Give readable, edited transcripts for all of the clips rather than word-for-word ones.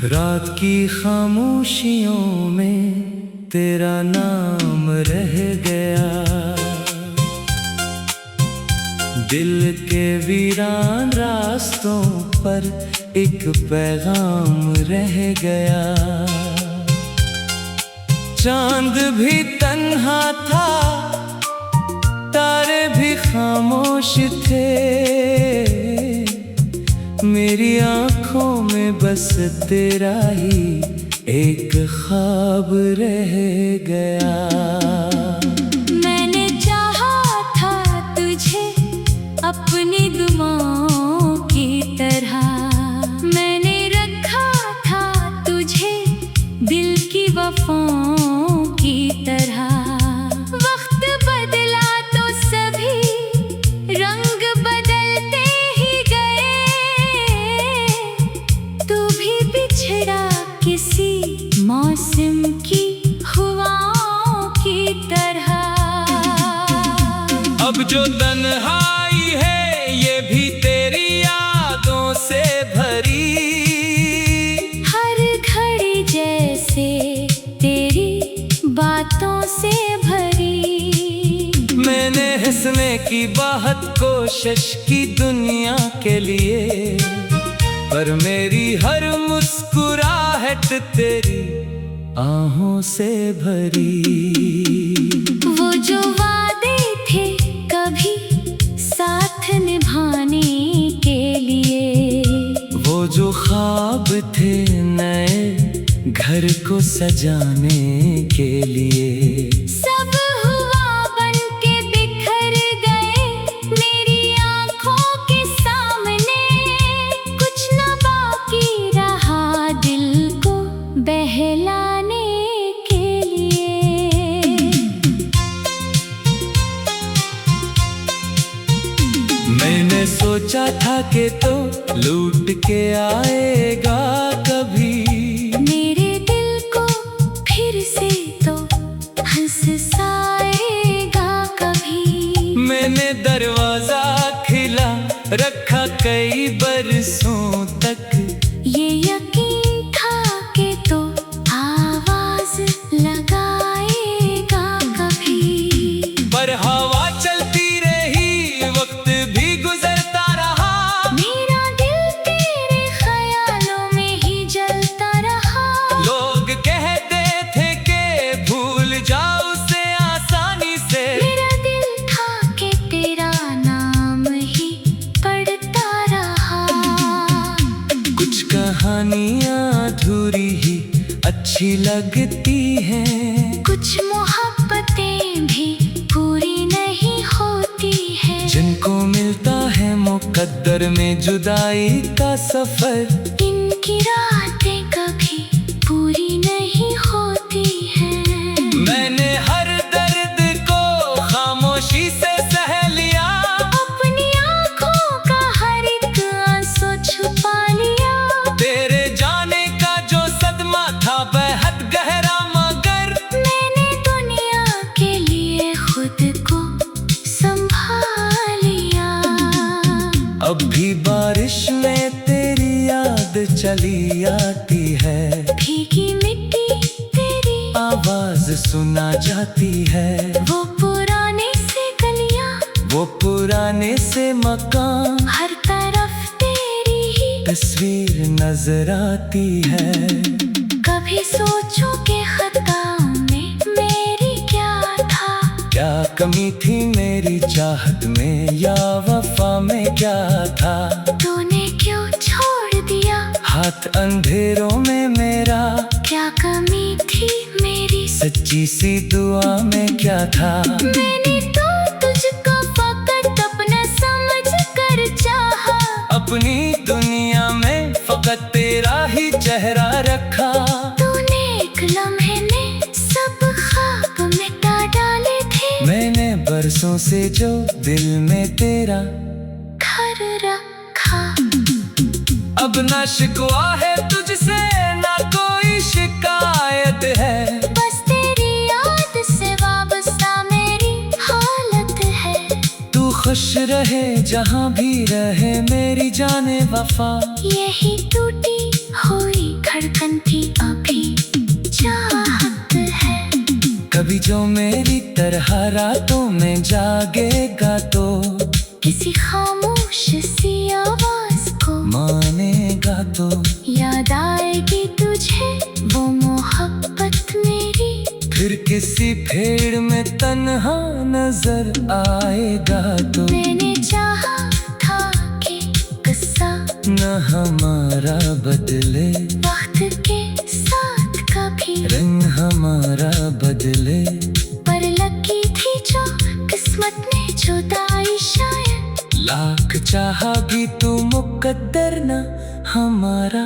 रात की खामोशियों में तेरा नाम रह गया, दिल के वीरान रास्तों पर एक पैगाम रह गया। चांद भी तन्हा था, तारे भी खामोश थे, मेरी आँखों में बस तेरा ही एक ख्वाब रह गया। मैंने चाहा था तुझे अपनी दुआओं की तरह, मैंने रखा था तुझे दिल की वफाओं की तरह। वक्त बदला तो सभी रंग बदलते ही गए, तू भी बिछड़ा किसी मौसम की हवाओं की तरह। अब जो तन्हाई है ये भी तेरी यादों से भरी, हर घड़ी जैसे तेरी बातों से भरी। मैंने हंसने की बहुत कोशिश की दुनिया के लिए, पर मेरी हर मुस्कुराहट तेरी आहों से भरी। वो जो वादे थे कभी साथ निभाने के लिए, वो जो ख्वाब थे नए घर को सजाने के लिए, सब हुआ बन के बिखर गए मेरी आँखों के सामने। कुछ न बाकी रहा दिल को बहलाने के लिए। मैंने सोचा था कि तो लूट के आएगा कभी, मेरे दिल को फिर से तो हंसाएगा कभी। मैंने दरवाजा खिला रखा कई बरसों तक, ये यकीन था कि तो आवाज लगाएगा कभी। पर हवा चलती रही, वक्त भी गुजरता रहा, मेरा दिल तेरे ख्यालों में ही जलता रहा। लोग कहते थे कि भूल जाओ उसे आसानी से, मेरा दिल था कि तेरा नाम ही पढ़ता रहा। कुछ कहानियाँ अधूरी ही अच्छी लगती हैं, कुछ मोहब्बतें भी पूरी नहीं होती हैं। जिनको मिलता है मुकद्दर में जुदाई का सफर, इनकी रातें कभी पूरी नहीं होती हैं। मैंने हर दर्द को खामोशी से सह लिया, अपनी आँखों का हर एक आंसू छुपा लिया। तेरे जाने का जो सदमा था बेहद गहरा, मगर मैंने दुनिया के लिए खुद को संभाल लिया। अब भी बारिश में तेरी याद चली आती है, भीगी मिट्टी तेरी आवाज सुना जाती है। वो पुराने से गलियां, वो पुराने से मकान, हर तरफ तेरी ही तस्वीर नजर आती है। कभी सोचो कि खताओं में मेरी क्या था, क्या कमी थी मेरी चाहत में या वफा में क्या था। तूने क्यों छोड़ दिया हाथ अंधेरों में मेरा, क्या कमी थी मेरी सच्ची सी दुआ में क्या था। मैंने तो तुझको फकत अपना समझ कर चाहा, अपनी दुनिया में फकत तेरा ही चेहरा रखा। तूने एक लम्हे में सब ख्वाब मिटा डाले थे, मैंने बरसों से जो दिल में तेरा घर रखा। अब ना शिकवा है तुझसे ना कोई शिकायत है, बस तेरी याद से वाबस्ता मेरी हालत है। तू खुश रहे जहाँ भी रहे मेरी जाने वफा। यही टूटी हुई धड़कन की अभी चाहत है। कभी जो मेरी तरह रातों में जागेगा तो किसी खामोश सी आवाज को मानेगा तो याद आएगी तुझे वो मोहब्बत मेरी। फिर किसी भीड़ में तन्हा नजर आएगा तो मैंने चाहा था कि किस्सा न हमारा बदले, वक्त के साथ कभी रंग हमारा बदले। पर लगी थी जो किस्मत ने जुदाई शायद। लाख चाहा भी तू मुकद्दर न हमारा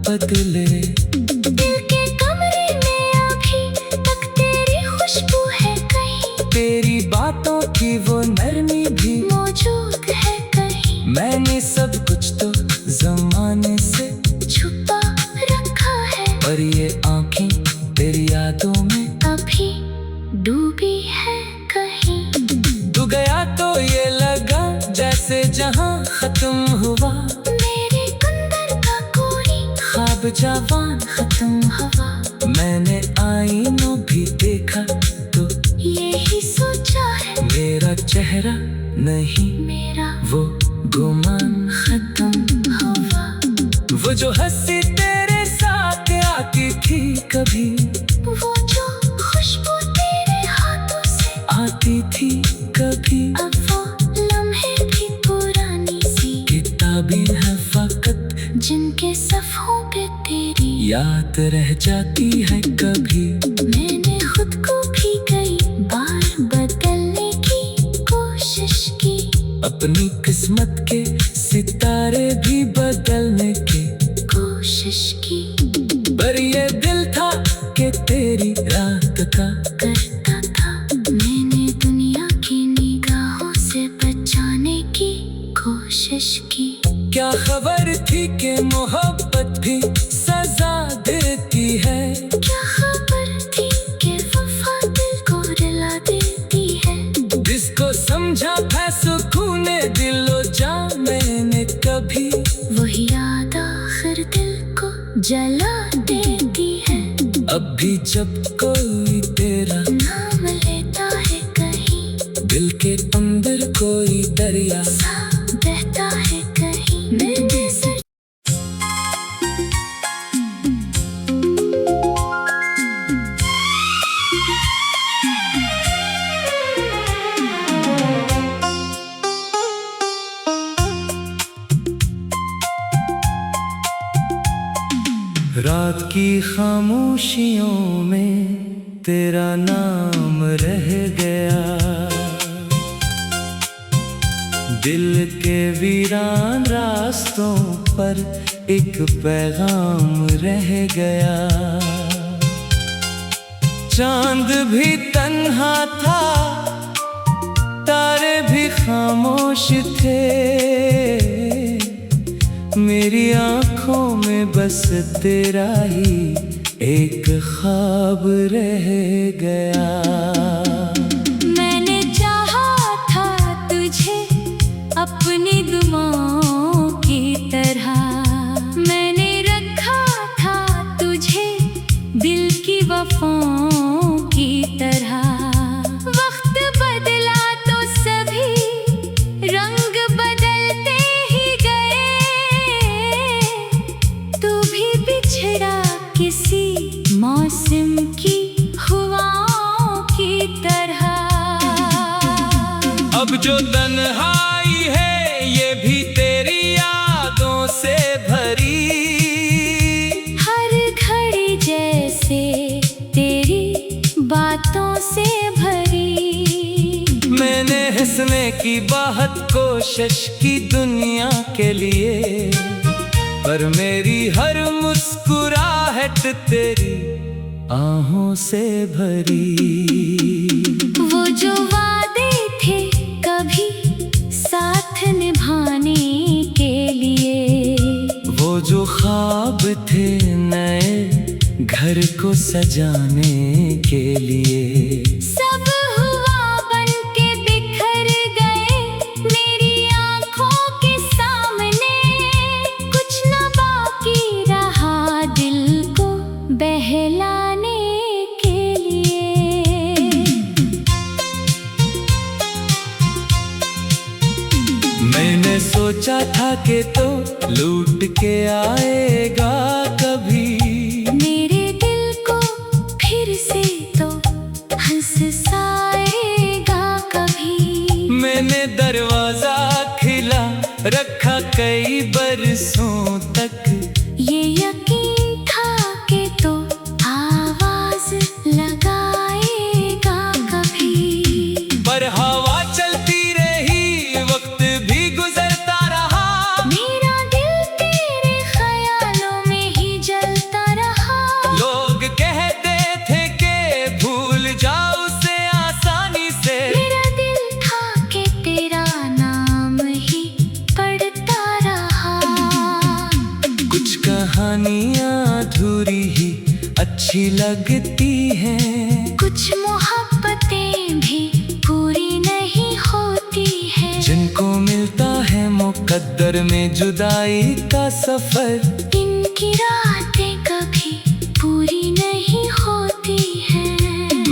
बदले। दिल के कमरे में अभी तक तेरी खुशबू है कहीं, तेरी बातों की वो नरमी भी मौजूद है कहीं। मैंने सब कुछ तो जमाने से छुपा रखा है, पर ये आंखें तेरी यादों में अभी डूबी है कहीं। तू गया तो ये लगा जैसे जहां खत्म हुआ मेरे अंदर का कोई ख्वाब जवान खत्म। हवा। मैंने आईनों भी देखा तो यही सोचा है मेरा चेहरा नहीं मेरा वो गुमान खत्म। हवा। वो जो हंसी तेरे साथ आती थी कभी, वो जो खुशबू तेरे हाथों से आती थी कभी। अब वो लम्हे भी पुरानी सी किताबें है फकत जिनके सफ़ों पे तेरी याद रह जाती है कभी। मैंने खुद को भी कई बार बदलने की कोशिश की, अपनी किस्मत के सितारे भी बदलने की कोशिश की। पर ये दिल था कि तेरी रात का करता था मैंने दुनिया की निगाहों से बचाने की कोशिश की। क्या खबर थी कि मोहब्बत भी सजा देती है। क्या खबर थी कि वफा दिल को रुला देती है। जिसको समझा था सुकूने दिलो जा मैंने कभी, वही याद आखिर दिल को जला देती है। अब भी जब कोई तेरा नाम लेता है कहीं, दिल के अंदर कोई दरिया सा बहता है कहीं। मैंने सर रात की खामोशियों में तेरा नाम रह गया, दिल के वीरान रास्तों पर एक पैगाम रह गया। चांद भी तन्हा था, तारे भी खामोश थे, मेरी आंखों में बस तेरा ही एक ख्वाब रह गया। मैंने चाहा था तुझे अपनी दुआओं की तरह, मैंने रखा था तुझे दिल की वफाओं की तरह। वक्त बदला तो सभी रंग बदलते ही गए, तू भी बिछड़ा किसी मौसम की हवाओं की तरह। अब जो तन्हाई है ये भी तेरी यादों से भरी, हर घड़ी जैसे तेरी बातों से भरी। मैंने हंसने की बहुत कोशिश की दुनिया के लिए, पर मेरी हर मुस्कुराहट तेरी आहों से भरी। वो जो वादे थे कभी साथ निभाने के लिए, वो जो ख्वाब थे नए घर को सजाने के लिए, सब हुआ बन के बिखर गए मेरी आंखों के सामने। कुछ न बाकी रहा दिल के तो लूट के आएगा कभी। मेरे दिल को फिर से तो हंसाएगा कभी। मैंने दरवाजा खिला रखा कई बरसों तक, ये यकीन था कि तो आवाज लगाएगा कभी। पर हवा चलती रही, वक्त भी गुजरता रहा। मेरा दिल तेरे ख्यालों में ही जलता रहा। लोग कहते थे कि भूल जाओ उसे आसानी से। मेरा दिल था कि तेरा नाम ही पढ़ता रहा। कुछ कहानियां अधूरी ही अच्छी लगती हैं, कुछ मोहब्बतें भी पूरी नहीं होती हैं। जिनको मिलता है मुकद्दर में जुदाई का सफर, इनकी रातें कभी पूरी नहीं होती हैं।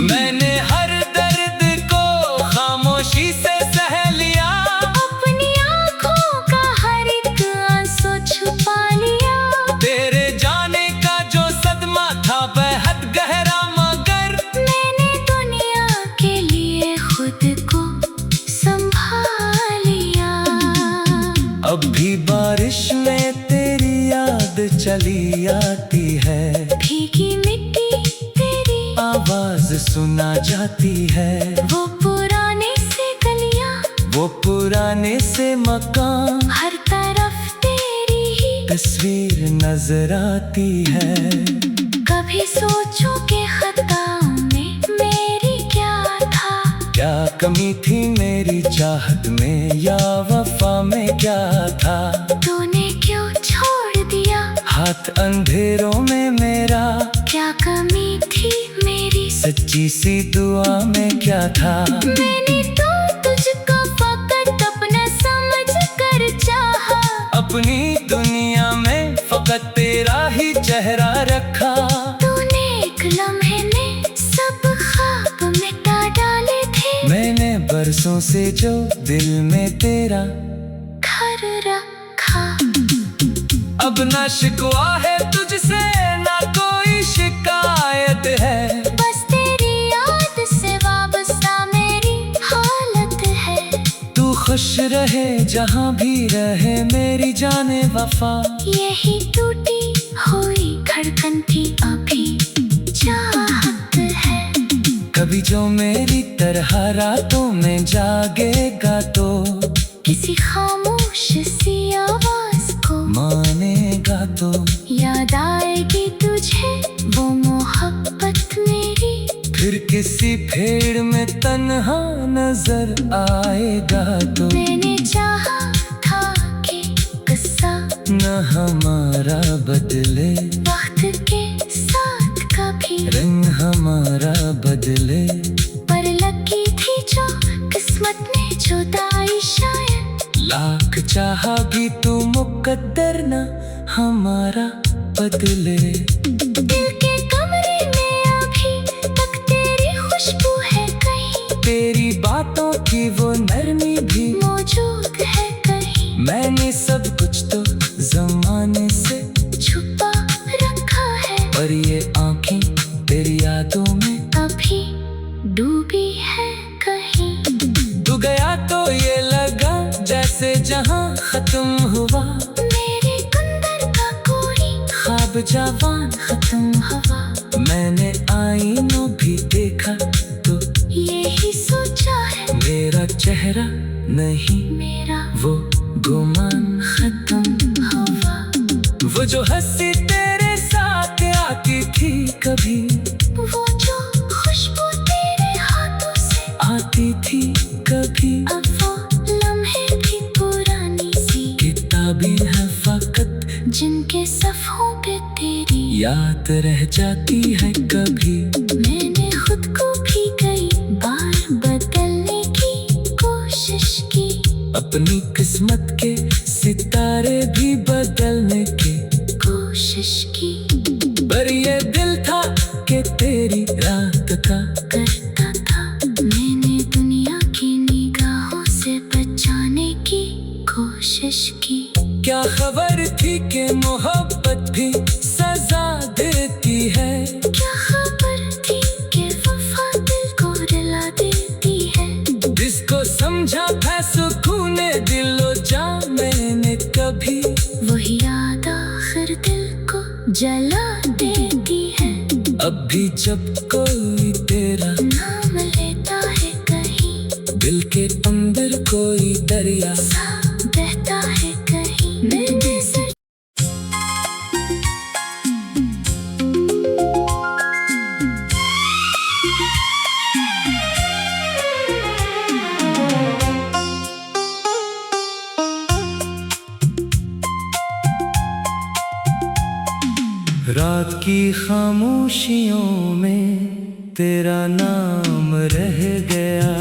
मैंने हर दर्द को खामोशी से सह लिया। अपनी आँखों का हर एक आंसू छुपा लिया। तेरे जाने का जो सदमा था बेहद गहरा, मगर मैंने दुनिया के लिए खुद को संभाल लिया। अब भी बारिश में तेरी याद चली आती है। भीगी मिट्टी तेरी आवाज सुना जाती है। वो पुराने से गलियां, वो पुराने से मकान, हर तरफ तेरी ही तस्वीर नजर आती है। कभी सोचो कि खताओं में मेरी क्या था। क्या कमी थी मेरी चाहत में, या वफा में क्या था। तूने क्यों छोड़ दिया हाथ अंधेरों में मेरा, क्या कमी थी मेरी। सच्ची सी दुआ में क्या था। मैंने तो तुझको फकत अपना समझ कर चाहा। अपनी दुनिया में फकत तेरा ही चेहरा रखा। तूने एक लम्हे में सब ख्वाब मिटा डाले थे। मैंने बरसों से जो दिल में तेरा घर रखा। अब ना शिकवा है तुझसे, ना कोई शिकायत है। बस तेरी याद से वाबस्ता मेरी हालत है। तू खुश रहे जहाँ भी रहे मेरी जाने वफा। यही टूटी हुई धड़कन थी अभी चाहत है। कभी जो मेरी तरह रातों में जागेगा तो किसी खामोश सी आवाज को मानेगा तो। याद आएगी तुझे वो मोहब्बत मेरी। फिर किसी भेड़ में तन्हा नजर आएगा तो। मैंने चाहा था कि किस्सा न हमारा बदले, वक्त के साथ कभी रंग हमारा बदले। पर लगी थी जो किस्मत ने जुदाई शायद। लाख चाहा भी तू मुकद्दर न हमारा बदले। दिल के कमरे में अभी तक तेरी खुशबू है कहीं। तेरी बातों की वो नरमी भी मौजूद है कहीं। मैंने सब कुछ तो जमाने से छुपा रखा है। पर ये आंखें तेरी यादों में अभी डूबी है कहीं। तू गया तो ये लगा जैसे जहां खत्म हुआ। मेरे अंदर का कोई ख्वाब जवान खत्म हवा। मैंने आईनों भी देखा तो यही सोचा है मेरा चेहरा नहीं, मेरा वो गुमान खत्म हवा। वो जो हंसी तेरे साथ आती थी कभी, वो जो खुशबू तेरे हाथों से आती थी कभी। अब वो लम्हे भी पुरानी सी किताबें हैं फकत जिनके सफ़ों पे तेरी याद रह जाती है कभी। मैंने खुद को भी कई बार बदलने की कोशिश की। अपनी किस्मत के सितारे भी बदलने की कोशिश की। पर ये दिल था कि तेरी रात का करता था मैंने दुनिया की निगाहों से बचाने की कोशिश की। जला देती है। अब भी जब कोई तेरा नाम लेता है कहीं, दिल के अंदर कोई दरिया सा बहता है कहीं। मैंने सर रात की खामोशियों में तेरा नाम रह गया,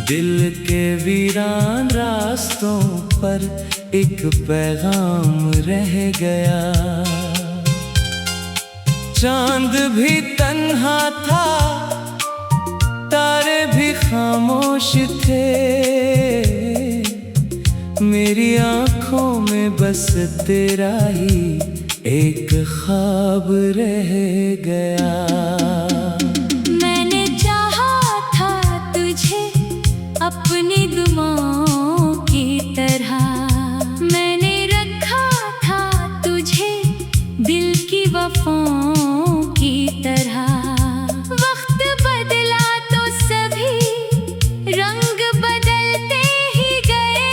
दिल के वीरान रास्तों पर एक पैगाम रह गया। चांद भी तन्हा था, तारे भी खामोश थे, मेरी आँखों में बस तेरा ही एक ख्वाब रह गया। मैंने चाहा था तुझे अपनी दुआओं की तरह, मैंने रखा था तुझे दिल की वफाओं की तरह। वक्त बदला तो सभी रंग बदलते ही गए,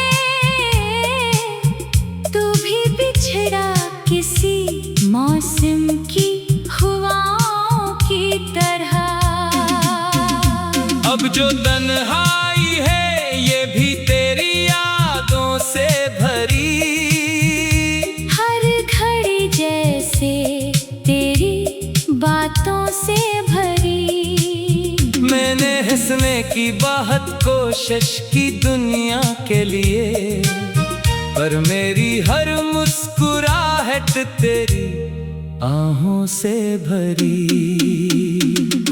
तू भी बिछड़ा किसी मौसम की हवाओं की तरह। अब जो तन्हाई है ये भी तेरी यादों से भरी, हर घड़ी जैसे तेरी बातों से भरी। मैंने हंसने की बहुत कोशिश की दुनिया के लिए, पर मेरी हर मुस्कुराहट तेरी आहों से भरी।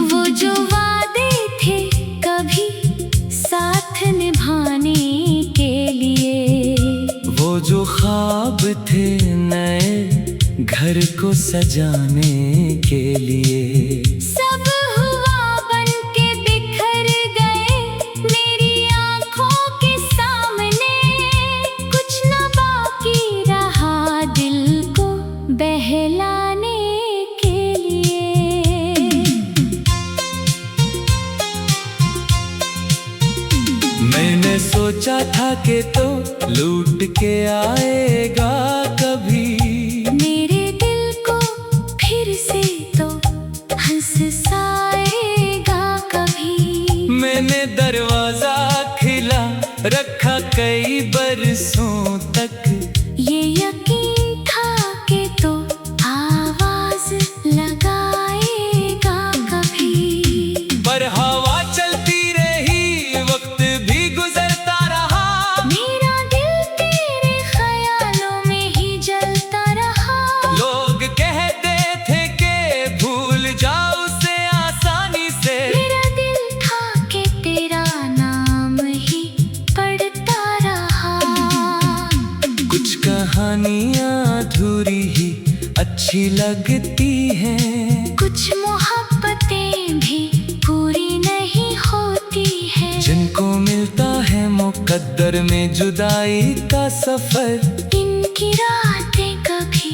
वो जो वादे थे कभी साथ निभाने के लिए, वो जो ख्वाब थे नए घर को सजाने के लिए, सब हुआ बन के बिखर गए मेरी आँखों के सामने। कुछ न बाकी रहा दिल को बहलाने के लिए। मैंने सोचा था कि तो लूट के आएगा कभी, मेरे दिल को फिर से तो हंसाएगा कभी। मैंने दरवाजा खिला रखा कई बरसों तक, ये यकीन था कि तो आवाज लगाएगा कभी। पर हवा चलती रही, वक्त भी गुजरता रहा, मेरा दिल तेरे ख्यालों में ही जलता रहा। लोग कहते थे कि भूल जाओ उसे आसानी से, मेरा दिल था कि तेरा नाम ही पढ़ता रहा। कुछ कहानियाँ अधूरी ही अच्छी लगती हैं, कुछ मोहब्बतें भी पूरी नहीं होती हैं। जिनको मिलता है मुकद्दर में जुदाई का सफर, इनकी रातें कभी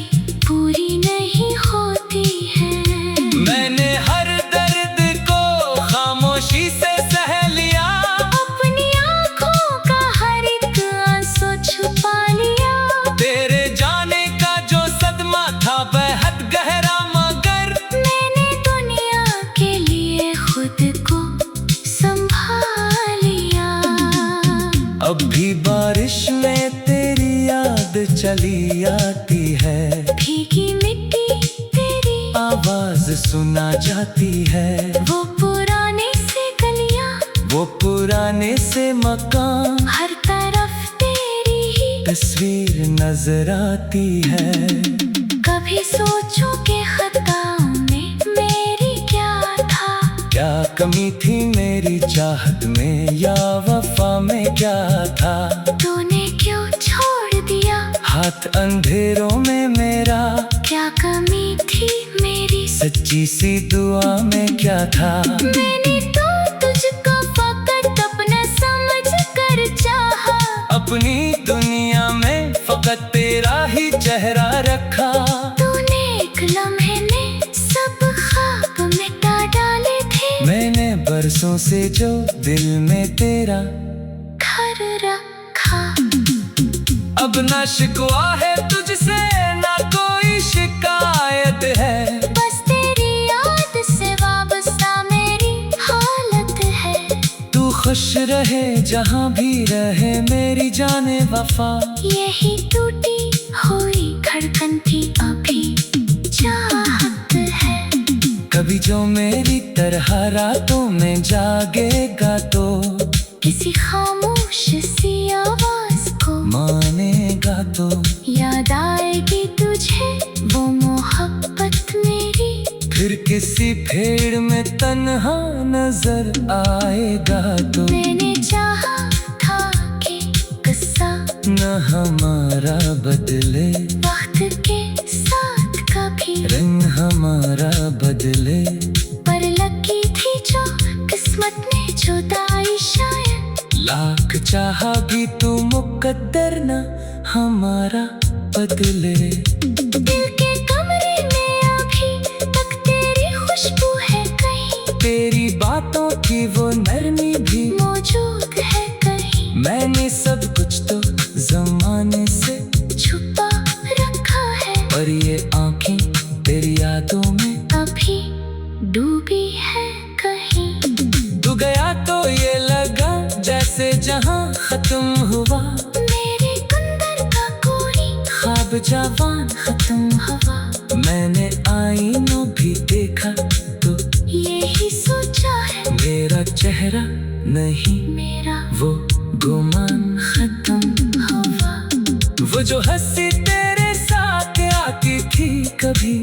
पूरी नहीं होती हैं। मैंने हर दर्द को खामोशी से सह लिया, अपनी आँखों का हर एक आंसू छुपा लिया। तेरे जाने का जो सदमा था बेहद गहरा, मगर मैंने दुनिया के लिए खुद को संभाल लिया। अब भी बारिश में तेरी याद चली आती है, भीगी मिट्टी तेरी आवाज सुना जाती है, वो पुराने से गलियां, वो पुराने से मकान, हर तरफ तेरी ही तस्वीर नजर आती है। कभी सोचूं कि खताओं में मेरी क्या था, क्या कमी थी मेरी चाहत में या वफा में क्या था, तूने क्यों छोड़ दिया हाथ अंधेरों में मेरा, क्या कमी थी मेरी सच्ची सी दुआ में क्या था। मैंने तो तुझको फकत अपना समझ कर चाहा, अपनी दुनिया में फकत तेरा ही चेहरा रखा। तूने एक लम्हे में सब ख्वाब मिटा डाले थे। मैंने बरसों से जो दिल में तेरा घर रखा। अब ना शिकवा है तुझसे, ना कोई शिकायत है। बस तेरी याद से वाबस्ता मेरी हालत है। तू खुश रहे जहाँ भी रहे मेरी जाने वफा। यही टूटी हुई धड़कन की अभी चाहत है। कभी जो मेरी तरह रातों में जागेगा तो किसी खामोश सी आवाज को मानेगा तो याद आएगी तुझे वो मोहब्बत मेरी। फिर किसी भीड़ में तन्हा नजर आएगा तो मैंने चाहा था कि किस्सा न हमारा बदले, वक्त के साथ कभी रंग हमारा बदले। पर लगी थी जो किस्मत ने जुदाई शायद। लाख चाहा भी तू मुकद्दर न हमारा बदले। दिल के कमरे में अभी तक तेरी खुशबू है कहीं। तेरी बातों की वो नरमी भी मौजूद है कहीं। मैंने सब कुछ तो जमाने से छुपा रखा है। पर ये आंखें तेरी यादों में अभी डूबी है कहीं। तू गया तो ये लगा जैसे जहां खत्म हुआ मेरे अंदर का कोई ख्वाब जवान खत्म। हवा। मैंने आईनों भी देखा तो यही सोचा है मेरा चेहरा नहीं मेरा वो गुमान खत्म। हवा। वो जो हंसी तेरे साथ आती थी कभी,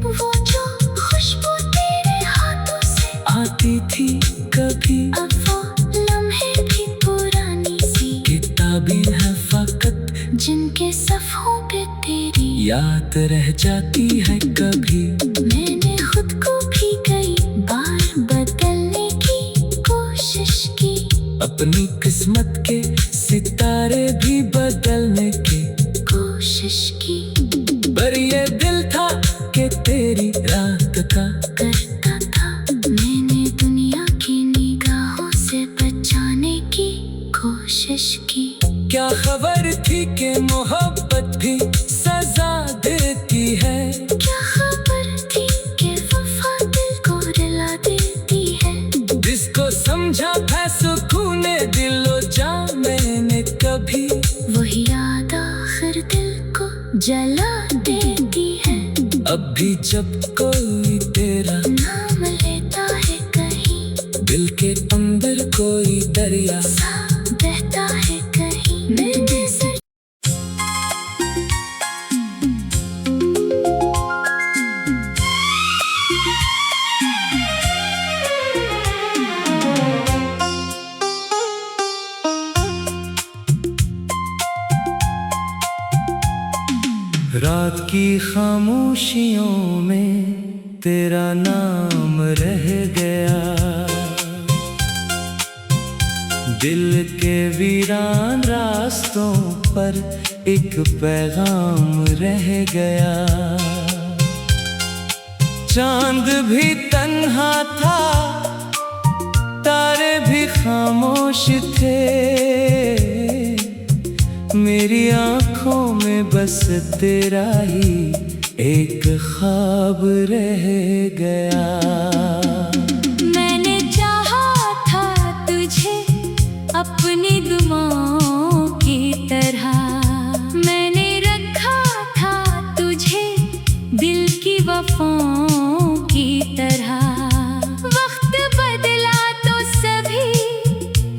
वो जो खुशबू तेरे हाथों से आती थी कभी। अब वो लम्हे भी पुरानी सी किताबें हैं फकत जिनके सफ़ों पे तेरी याद रह जाती है कभी। मैंने खुद को भी कई बार बदलने की कोशिश की। अपनी किस्मत के सितारे भी बदलने की कोशिश की। पर ये दिल था कि तेरी रात का करता था मैंने दुनिया की निगाहों से बचाने की कोशिश की। क्या खबर थी कि मोहब्बत भी सजा देती है। क्या खबर थी कि वफा दिल को रुला देती है। जिसको समझा था सुकूने दिलो जा मैंने कभी, वही याद आखिर दिल को जला देती है। अब भी जब कोई तेरा नाम लेता है कहीं दिल के अंदर कोई दरिया सा बहता है कहीं। मैं जैसे रात की खामोशियों में तेरा नाम रह गया। दिल के वीरान रास्तों पर एक पैगाम रह गया। चांद भी तन्हा था, तारे भी खामोश थे। मेरी आंखों में बस तेरा ही एक ख्वाब रह गया। मैंने चाहा था तुझे अपनी दुआओं की तरह। मैंने रखा था तुझे दिल की वफाओं की तरह। वक्त बदला तो सभी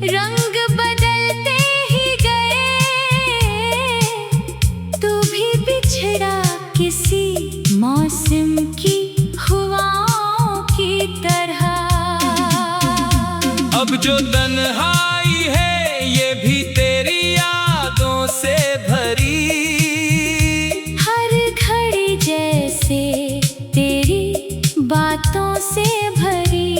रंग बदलते ही गए। तू भी बिछड़ा किसी मौसम की हवाओं की तरह। अब जो तन्हाई है ये भी तेरी यादों से भरी। हर घड़ी जैसे तेरी बातों से भरी।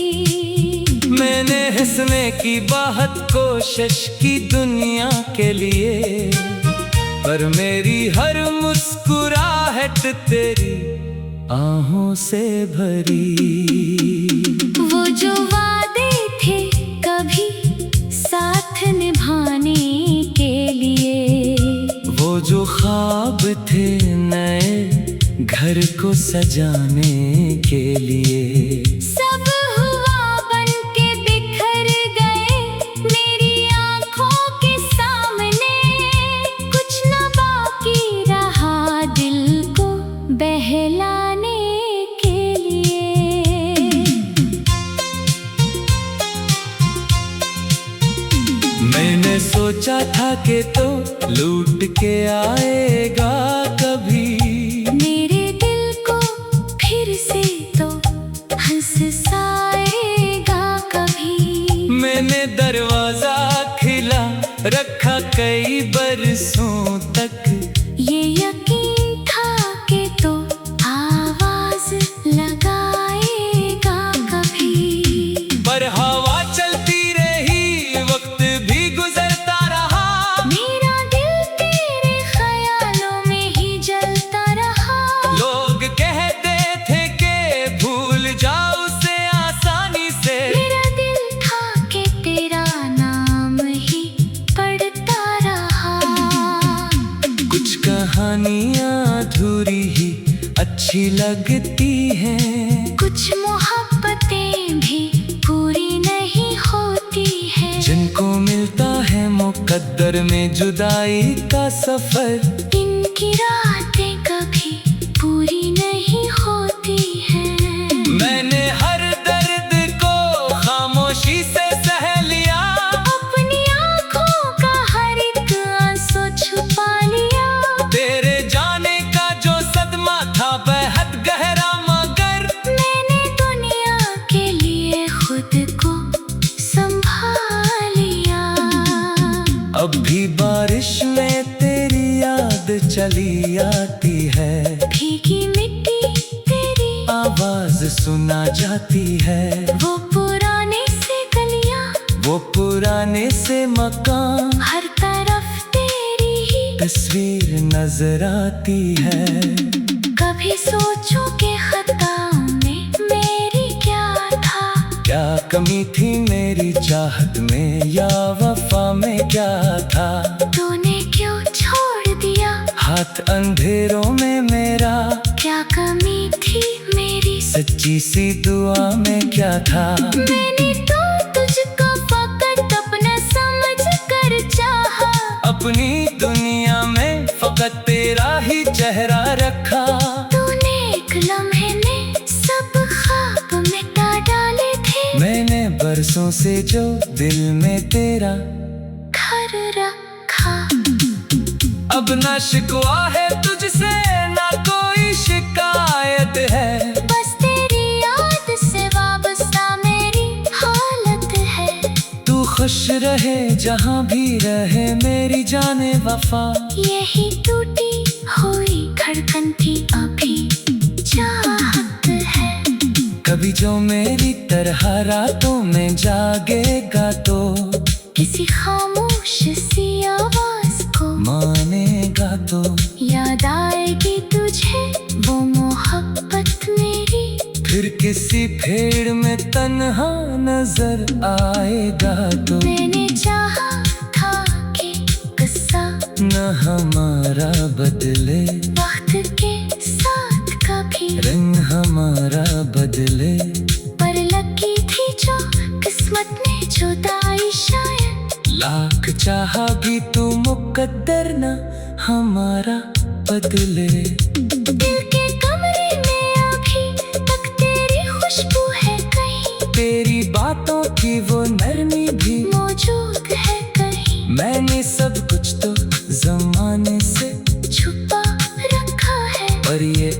मैंने हंसने की बहुत कोशिश की दुनिया के लिए, पर मेरी हर मुस्कुराहट आहट तेरी आहों से भरी। वो जो वादे थे कभी साथ निभाने के लिए, वो जो ख्वाब थे नए घर को सजाने के लिए, सब हुआ बन के बिखर गए मेरी आंखों के सामने। कुछ न बाकी रहा दिल को बहलाने के लिए। मैंने सोचा था कि तो लूट के आएगा कभी, मेरे दिल को फिर से तो हंसाएगा कभी। मैंने दरवाजा खिला रखा कई बरसों तक, ये यकीन था कि तो आवाज लगाएगा कभी। पर हवा चलती रही, वक्त भी गुजरता रहा, मेरा दिल तेरे ख्यालों में ही जलता रहा। लोग कहते थे कि भूल जाओ उसे आसानी से, मेरा दिल था कि तेरा नाम ही पढ़ता रहा। कुछ कहानियां अधूरी ही अच्छी लगती हैं, कुछ मोहब्बतें भी पूरी नहीं होती हैं। जिनको मिलता है मुकद्दर में जुदाई का सफर, इनकी रातें कभी पूरी नहीं होती हैं। मैंने हर दर्द को खामोशी से सह लिया, अपनी आँखों का हर एक आंसू छुपा लिया। तेरे जाने का जो सदमा था बेहद गहरा, मगर मैंने दुनिया के लिए खुद को संभाल लिया। अब भी बारिश में तेरी याद चली आती है, भीगी मिट्टी तेरी आवाज सुना जाती है, वो पुराने से गलियां, वो पुराने से मकान, हर तरफ तेरी ही तस्वीर नजर आती है। कभी सोचो कि खताओं में मेरी क्या था, क्या कमी थी मेरी चाहत में या वफा में क्या था, तूने क्यों छोड़ दिया हाथ अंधेरों में मेरा, क्या कमी थी मेरी सच्ची सी दुआ में क्या था। मैंने तो तुझको फकत अपना समझ कर चाहा, अपनी दुनिया में फकत तेरा ही चेहरा रखा, तूने एक लम्हे में सब ख्वाब मिटा डाले थे। मैंने बरसों से जो दिल में तेरा घर रखा। अब ना शिकवा है तुझसे ना कोई शिकायत है, बस तेरी याद से वाबस्ता मेरी हालत है। तू खुश रहे जहाँ भी रहे मेरी जाने वफा, यही टूटी हुई धड़कन की अभी चाहत है। कभी जो मेरी तरह रातों में जागेगा तो किसी खामोश सी आवाज को मानेगा तो, याद आएगी तुझे वो मोहब्बत मेरी, फिर किसी भीड़ में तन्हा नजर आएगा तो। मैंने चाहा था कि किस्सा न हमारा बदले, वक्त के साथ कभी रंग हमारा बदले, पर लगी थी जो किस्मत ने जुदाई शायद। लाख चाहा भी तू मुकद्दर न हमारा बदले। दिल के कमरे में अभी तक तेरी खुशबू है कहीं, तेरी बातों की वो नरमी भी मौजूद है कहीं। मैंने सब कुछ तो जमाने से छुपा रखा है पर ये